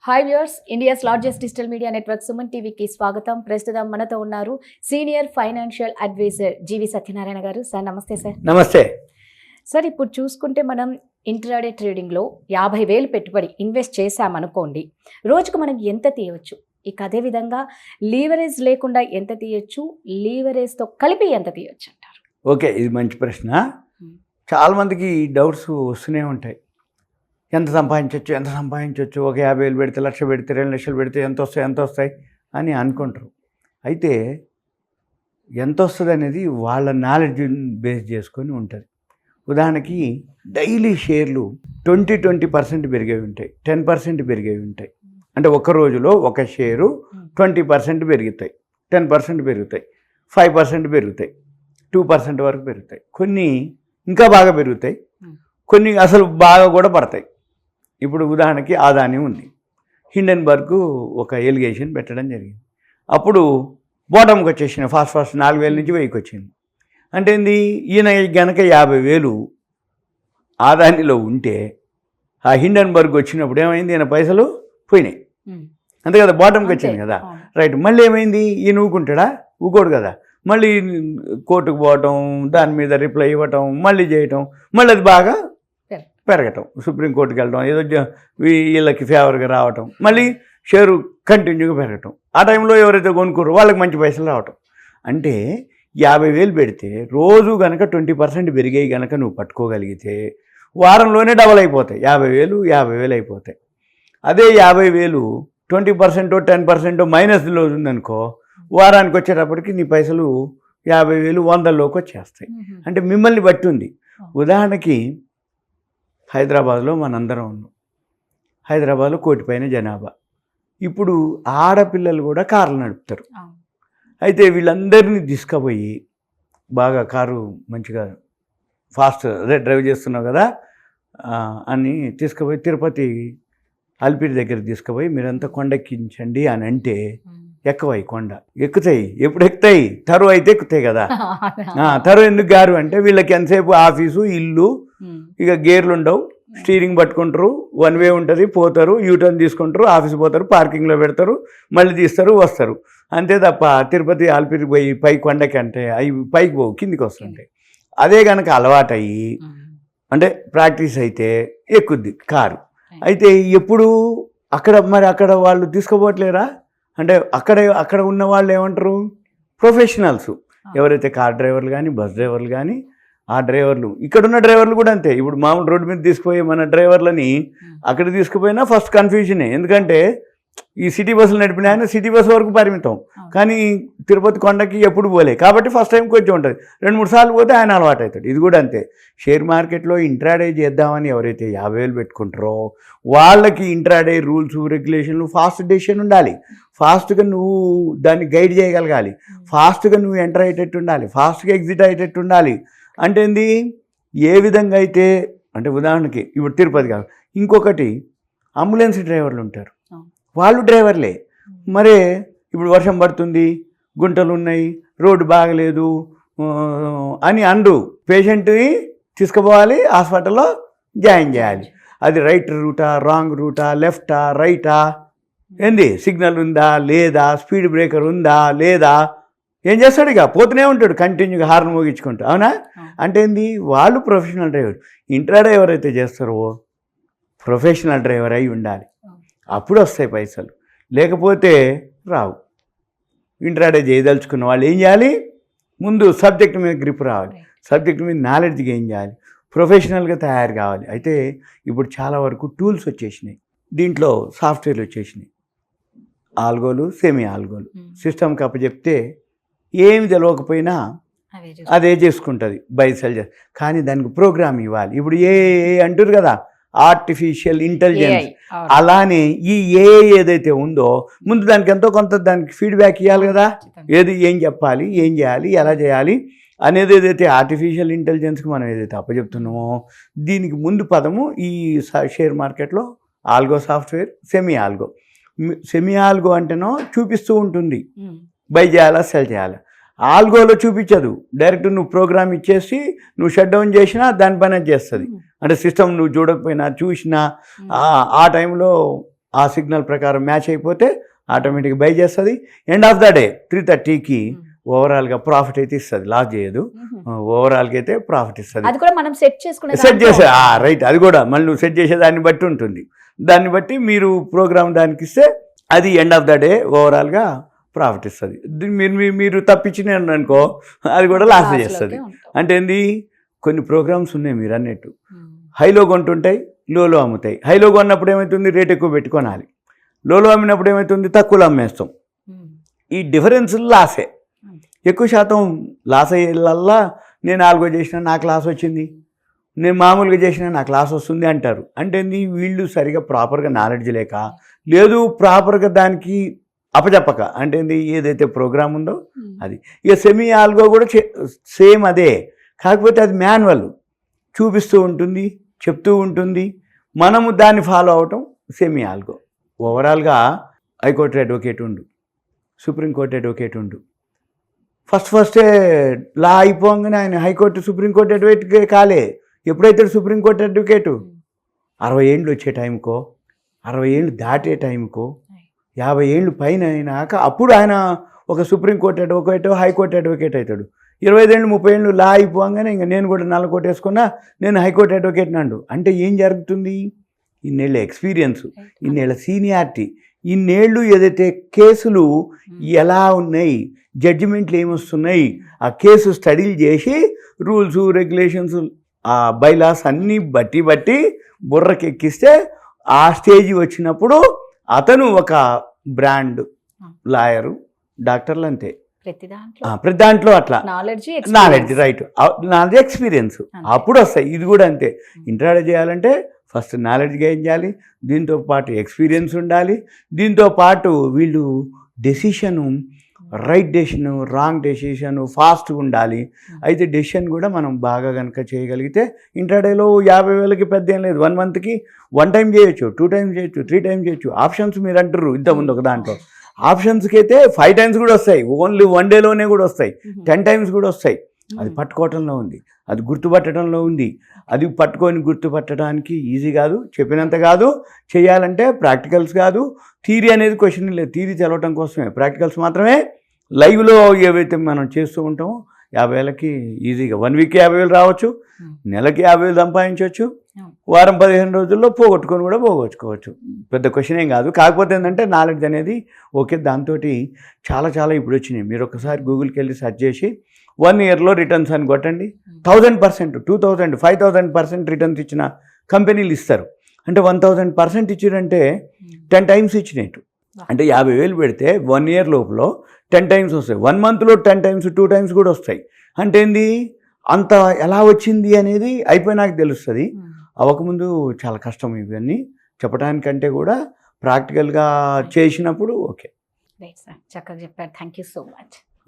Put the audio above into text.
Hi viewers, India's largest digital media network Suman టీవీకి స్వాగతం. ప్రస్తుతం మనతో ఉన్నారు సీనియర్ ఫైనాన్షియల్ అడ్వైజర్ జీవి సత్యనారాయణ గారు. సార్ నమస్తే. సార్ నమస్తే. సార్, ఇప్పుడు చూసుకుంటే మనం ఇంట్రాడే ట్రేడింగ్లో 50,000 పెట్టుబడి ఇన్వెస్ట్ చేశామనుకోండి, రోజుకు మనం ఎంత తీయవచ్చు? ఇక అదేవిధంగా లీవరేజ్ లేకుండా ఎంత తీయచ్చు, లీవరేజ్తో కలిపి ఎంత తీయచ్చు అంటారు? ఓకే, ఇది మంచి ప్రశ్న. చాలామందికి డౌట్స్ వస్తూనే ఉంటాయి. ఎంత సంపాదించవచ్చు, ఒక 50,000 పెడితే, 1,00,000 పెడితే, 2 లక్షలు పెడితే ఎంత వస్తాయి అని అనుకుంటారు. అయితే ఎంత వస్తుంది అనేది వాళ్ళ నాలెడ్జ్ బేస్ చేసుకొని ఉంటుంది. ఉదాహరణకి డైలీ షేర్లు 20% పెరిగేవి ఉంటాయి, 10% పెరిగేవి ఉంటాయి. అంటే ఒక రోజులో ఒక షేరు 20% పెరుగుతాయి, 10% పెరుగుతాయి, 5% పెరుగుతాయి, 2% వరకు పెరుగుతాయి. కొన్ని ఇంకా బాగా పెరుగుతాయి, కొన్ని అసలు బాగా కూడా పడతాయి. ఇప్పుడు ఉదాహరణకి ఆదాని ఉంది. హిండెన్బర్గ్ ఒక ఎలిగేషన్ పెట్టడం జరిగింది. అప్పుడు బాటంకి వచ్చేసిన ఫాస్ట్ 4,000 నుంచి 1,000కి వచ్చింది. అంటే ఏంది, ఈయన గనక 50,000 ఆదానిలో ఉంటే ఆ హిండెన్బర్గ్ వచ్చినప్పుడు ఏమైంది, ఈయన పైసలు పోయినాయి అంతే కదా, బాటంకి వచ్చింది కదా. రైట్. మళ్ళీ ఏమైంది, ఈయన ఊకోడు కదా. మళ్ళీ కోర్టుకు పోవటం, దాని మీద రిప్లై ఇవ్వటం, మళ్ళీ చేయటం, మళ్ళీ అది బాగా పెరగటం, సుప్రీంకోర్టుకి వెళ్ళటం, ఏదో వీళ్ళకి ఫేవర్గా రావటం, మళ్ళీ షేరు కంటిన్యూగా పెరగటం. ఆ టైంలో ఎవరైతే కొనుక్కోరో వాళ్ళకి మంచి పైసలు రావటం. అంటే 50,000 పెడితే రోజు కనుక 20% పెరిగాయి కనుక నువ్వు పట్టుకోగలిగితే వారంలోనే డబల్ అయిపోతాయి. 50,000 అయిపోతాయి. అదే 50,000 20% 10% మైనస్లో ఉందనుకో, వారానికి వచ్చేటప్పటికి నీ పైసలు 50,000 100లోకి వచ్చేస్తాయి. అంటే మిమ్మల్ని బట్టి ఉంది. ఉదాహరణకి హైదరాబాద్లో మనందరం ఉన్నాం. హైదరాబాద్లో 1 కోటి పైన జనాభా. ఇప్పుడు ఆడపిల్లలు కూడా కార్లు నడుపుతారు. అయితే వీళ్ళందరినీ తీసుకుపోయి బాగా కారు మంచిగా ఫాస్ట్ డ్రైవ్ చేస్తున్నావు కదా అని తీసుకుపోయి తిరుపతి అల్పిరి దగ్గర తీసుకుపోయి మీరంతా కొండెక్కించండి అని అంటే ఎక్కవై కొండ ఎక్కుతాయి. ఎప్పుడు ఎక్కుతాయి? తరువు అయితే ఎక్కుతాయి కదా. తరువు ఎందుకు గారు అంటే వీళ్ళకి ఎంతసేపు ఆఫీసు, ఇల్లు, ఇక గేర్లు ఉండవు, స్టీరింగ్ పట్టుకుంటారు, 1 వే ఉంటుంది, పోతారు, యూటర్న్ తీసుకుంటారు, ఆఫీస్ పోతారు, పార్కింగ్లో పెడతారు, మళ్ళీ తీస్తారు, వస్తారు. అంతే తప్ప తిరుపతి ఆల్పిరి పోయి పై కొండకి అంటే అవి పైకి పోవు, కిందికి వస్తుంటాయి. అదే కనుక అలవాటయ్యి అంటే ప్రాక్టీస్ అయితే ఎక్కుద్ది కారు. అయితే ఎప్పుడు అక్కడ వాళ్ళు తీసుకోపోవట్లేరా అంటే అక్కడ ఉన్న వాళ్ళు ఏమంటారు, ప్రొఫెషనల్స్. ఎవరైతే కార్ డ్రైవర్లు కానీ, బస్ డ్రైవర్లు కానీ, ఆ డ్రైవర్లు, ఇక్కడున్న డ్రైవర్లు కూడా అంతే. ఇప్పుడు మామూలు రోడ్డు మీద తీసుకుపోయి మన డ్రైవర్లని అక్కడ తీసుకుపోయినా ఫస్ట్ కన్ఫ్యూజనే. ఎందుకంటే ఈ సిటీ బస్సులు నడిపిన ఆయన సిటీ బస్సు వరకు పరిమితం, కానీ తిరుపతి కొండకి ఎప్పుడు పోలే. కాబట్టి ఫస్ట్ టైం కొంచెం ఉంటుంది, 2-3 సార్లు పోతే ఆయన అలవాటు అవుతాడు. ఇది కూడా అంతే. షేర్ మార్కెట్లో ఇంట్రాడే చేద్దామని ఎవరైతే 50,000 పెట్టుకుంటారో వాళ్ళకి ఇంట్రాడే రూల్స్, రెగ్యులేషన్లు, ఫాస్ట్ డెసిషన్ ఉండాలి. ఫాస్ట్గా నువ్వు దాన్ని గైడ్ చేయగలగాలి, ఫాస్ట్గా నువ్వు ఎంటర్ అయ్యేటట్టు ఉండాలి, ఫాస్ట్గా ఎగ్జిట్ అయ్యేటట్టు ఉండాలి. అంటే ఏంది, ఏ విధంగా అయితే అంటే ఉదాహరణకి ఇప్పుడు తిరుపతి కాదు, ఇంకొకటి అంబులెన్స్ డ్రైవర్లు ఉంటారు, వాళ్ళు డ్రైవర్లే. మరే ఇప్పుడు వర్షం పడుతుంది, గుంటలు ఉన్నాయి, రోడ్డు బాగలేదు అని అనరు. పేషెంట్ని తీసుకుపోవాలి, హాస్పిటల్లో జాయిన్ చేయాలి. అది రైట్ రూటా, రాంగ్ రూటా, లెఫ్టా, రైటా, ఏంది, సిగ్నల్ ఉందా లేదా, స్పీడ్ బ్రేకర్ ఉందా లేదా, ఏం చేస్తాడు, ఇక పోతూనే ఉంటాడు కంటిన్యూగా హార్న్ మోగించుకుంటూ. అవునా? అంటే ఏంది, వాళ్ళు ప్రొఫెషనల్ డ్రైవర్. ఇంట్రాడే ఎవరైతే చేస్తారో ప్రొఫెషనల్ డ్రైవర్ అయి ఉండాలి, అప్పుడు వస్తాయి పైసలు, లేకపోతే రావు. ఇంట్రాడే చేయదలుచుకున్న వాళ్ళు ఏం చేయాలి, ముందు సబ్జెక్ట్ మీద గ్రిప్ రావాలి, సబ్జెక్ట్ మీద నాలెడ్జ్ గెయిన్ చేయాలి, ప్రొఫెషనల్గా తయారు కావాలి. అయితే ఇప్పుడు చాలా వరకు టూల్స్ వచ్చేసినాయి, దీంట్లో సాఫ్ట్వేర్లు వచ్చేసినాయి, ఆల్గోలు, సెమీ ఆల్గోలు. సిస్టమ్కి అప్పచెప్తే ఏమి తెలియకపోయినా అదే చేసుకుంటుంది, బై సెల్ చేస్తుంది. కానీ దానికి ప్రోగ్రామ్ ఇవ్వాలి. ఇప్పుడు ఏ అంటారు కదా, ఆర్టిఫిషియల్ ఇంటెలిజెన్స్. అలానే ఈ ఏదైతే ఉందో ముందు దానికి ఎంతో కొంత దానికి ఫీడ్బ్యాక్ ఇవ్వాలి కదా. ఏం చెప్పాలి, ఏం చేయాలి, ఎలా చేయాలి అనేది ఏదైతే ఆర్టిఫిషియల్ ఇంటెలిజెన్స్కి మనం ఏదైతే అప్పచెప్తున్నామో దీనికి ముందు పదము ఈ షేర్ మార్కెట్లో algo software, semi algo. Semi algo అంటేనో చూపిస్తూ ఉంటుంది బై చేయాలా, సెల్ చేయాలా. ఆల్గోలో చూపించదు, డైరెక్ట్ నువ్వు ప్రోగ్రామ్ ఇచ్చేసి నువ్వు షట్ డౌన్ చేసినా దానిపైన చేస్తుంది. అంటే సిస్టమ్ నువ్వు చూడకపోయినా చూసినా ఆ టైంలో ఆ సిగ్నల్ ప్రకారం మ్యాచ్ అయిపోతే ఆటోమేటిక్గా బై చేస్తుంది. ఎండ్ ఆఫ్ ద డే 3:30కి ఓవరాల్గా ప్రాఫిట్ అయితే ఇస్తుంది, లాస్ చేయదు. ఓవరాల్గా అయితే ప్రాఫిట్ ఇస్తుంది. అది కూడా మనం సెట్ చేసుకునే సెట్ చేసే రైట్, అది కూడా మళ్ళీ నువ్వు సెట్ చేసే దాన్ని బట్టి ఉంటుంది. దాన్ని బట్టి మీరు ప్రోగ్రామ్ దానికి ఇస్తే అది ఎండ్ ఆఫ్ ద డే ఓవరాల్గా ప్రాఫిట్ ఇస్తుంది. మీరు తప్పించిన అనుకో అది కూడా లాస్ చేస్తుంది. అంటే ఏంది, కొన్ని ప్రోగ్రామ్స్ ఉన్నాయి మీరు అన్నట్టు, హైలో కొంటుంటాయి, లోలో అమ్ముతాయి. హైలో కొన్నప్పుడు ఏమవుతుంది, రేట్ ఎక్కువ పెట్టుకోనాలి. లోలో అమ్మినప్పుడు ఏమవుతుంది, తక్కువలో అమ్మేస్తాం. ఈ డిఫరెన్స్ లాసే. ఎక్కువ శాతం లాస్ అయ్యేలా నేను 4 చేసినా నాకు లాస్ వచ్చింది, నేను మామూలుగా చేసినా నాకు లాస్ వస్తుంది అంటారు. అంటే ఏంది, వీళ్ళు సరిగా ప్రాపర్గా నాలెడ్జ్ లేక, లేదు ప్రాపర్గా దానికి అపజెప్పక. అంటే ఏంది, ఏదైతే ప్రోగ్రామ్ ఉందో అది. ఇక సెమీ ఆల్గో కూడా సేమ్ అదే, కాకపోతే అది మాన్యువల్ చూపిస్తూ ఉంటుంది, చెప్తూ ఉంటుంది, మనము దాన్ని ఫాలో అవటం సెమీ ఆల్గో. ఓవరాల్గా హైకోర్టు అడ్వకేట్ ఉండు, సుప్రీంకోర్టు అడ్వకేట్ ఉండు. ఫస్టే లా అయిపోగానే ఆయన హైకోర్టు సుప్రీంకోర్టు అడ్వకేట్ కాలే. ఎప్పుడైతే సుప్రీంకోర్టు అడ్వకేటు 60 ఏళ్ళు వచ్చే టైంకో, 60 ఏళ్ళు దాటే టైంకో, 50 ఏళ్ళు పైన అయినాక అప్పుడు ఆయన ఒక సుప్రీంకోర్టు అడ్వకేట్, హైకోర్టు అడ్వకేట్ అవుతాడు. 25 ఏళ్ళు 30 ఏళ్ళు లా అయిపోగానే ఇంకా నేను కూడా నల్ల కోట్ వేసుకున్నా, నేను హైకోర్టు అడ్వకేట్ నండు. అంటే ఏం జరుగుతుంది, ఇన్నేళ్ళ ఎక్స్పీరియన్స్, ఇన్నేళ్ళ సీనియారిటీ, ఇన్నేళ్ళు ఏదైతే కేసులు ఎలా ఉన్నాయి, జడ్జిమెంట్లు ఏమొస్తున్నాయి, ఆ కేసు స్టడీలు చేసి రూల్స్ రెగ్యులేషన్స్ ఆ బైలాస్ అన్నీ బట్టి బుర్రకెక్కిస్తే ఆ స్టేజ్ వచ్చినప్పుడు అతను ఒక బ్రాండ్ లాయరు, డాక్టర్లు అంతే. ప్రతి దాంట్లో అట్లా నాలెడ్జ్ రైట్, నాలెడ్జ్ ఎక్స్పీరియన్స్ అప్పుడు వస్తాయి. ఇది కూడా అంతే. ఇంట్రాడే చేయాలంటే ఫస్ట్ నాలెడ్జ్ గెయిన్ చేయాలి, దీంతో పాటు ఎక్స్పీరియన్స్ ఉండాలి, దీంతో పాటు వీళ్ళు decision, right decision, wrong decision ఫాస్ట్గా ఉండాలి. అయితే డెసిషన్ కూడా మనం బాగా కనుక చేయగలిగితే ఇంట్రాడేలో 50,000కి పెద్ద ఏం లేదు. 1 మంత్కి 1 టైం చేయొచ్చు, 2 టైమ్స్ చేయొచ్చు, 3 టైమ్స్ చేయొచ్చు. ఆప్షన్స్ మీరు అంటారు ఇంతకుముందు ఒక దాంట్లో, ఆప్షన్స్కి అయితే 5 టైమ్స్ కూడా వస్తాయి, ఓన్లీ 1 డేలోనే కూడా వస్తాయి, 10 టైమ్స్ కూడా వస్తాయి. అది పట్టుకోవటంలో ఉంది, అది గుర్తుపట్టడంలో ఉంది. అది పట్టుకొని గుర్తుపట్టడానికి ఈజీ కాదు, చెప్పినంత కాదు. చేయాలంటే ప్రాక్టికల్స్ కాదు, థీరీ అనేది క్వశ్చన్ లేదు. థీరీ చదవటం కోసమే, ప్రాక్టికల్స్ మాత్రమే. లైవ్లో ఏవైతే మనం చేస్తూ ఉంటామో 50,000కి ఈజీగా 1 వీక్కి 50,000 రావచ్చు, నెలకి 50,000 సంపాదించవచ్చు, వారం 15 రోజుల్లో పోగొట్టుకొని కూడా పోగొట్టుకోవచ్చు. పెద్ద క్వశ్చన్ ఏం కాదు. కాకపోతే ఏంటంటే నాలెడ్జ్ అనేది ఓకే. దాంతో చాలా ఇప్పుడు వచ్చినాయి. మీరు ఒకసారి గూగుల్కి వెళ్ళి సెర్చ్ చేసి 1 ఇయర్లో రిటర్న్స్ అని కొట్టండి, 1000%, 2,000, 5,000% రిటర్న్స్ ఇచ్చిన కంపెనీలు ఇస్తారు. అంటే 1,000% ఇచ్చిరంటే 10 టైమ్స్ ఇచ్చినట్టు. అంటే 50,000 పెడితే 1 ఇయర్ లోపల 10 టైమ్స్ వస్తాయి. 1 మంత్లో 10 టైమ్స్, 2 టైమ్స్ కూడా వస్తాయి. అంటే ఏంది, అంత ఎలా వచ్చింది అనేది అయిపోయినాక తెలుస్తుంది. అవ్వకముందు చాలా కష్టం ఇవన్నీ చెప్పడానికంటే కూడా ప్రాక్టికల్గా చేసినప్పుడు ఓకే. రైట్ సార్, చక్కగా చెప్పారు. Thank you so much.